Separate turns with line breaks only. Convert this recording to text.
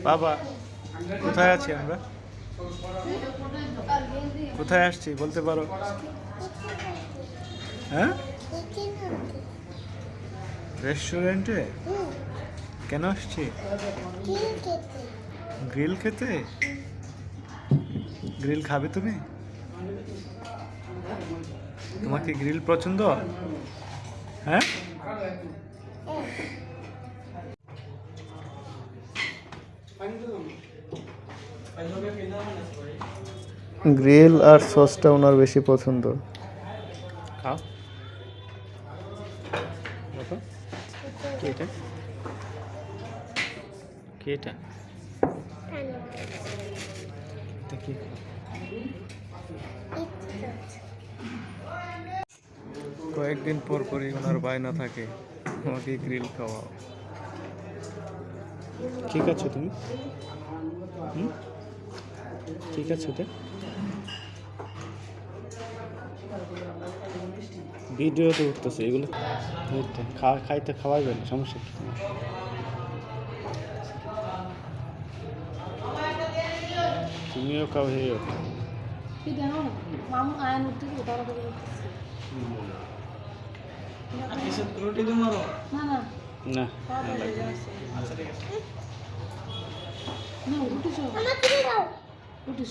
বাবা কোথায় আছি আমরা? কোথায় আসছি বলতে পারো? হ্যাঁ, রেস্টুরেন্টে। কেন আসছি? গ্রিল খেতে। গ্রিল খাবে তুমি? তোমার কি গ্রিল পছন্দ? হ্যাঁ, গ্রিল আর সসটা ওনার বেশি পছন্দ। খাও। দেখো কি এটা, কি এটা, এটা কি? কয়েকদিন পর পরই ওনার বায়না থাকে আমাকে গ্রিল খাওয়াও। ঠিক আছে তুমি? ঠিক আছে এটা। ভিডিওতে উঠতেছে এগুলো, খাইতে খাওয়াইবে না, সমস্যা কি তোমার? তুমিও খাও, হেও না,
রুটি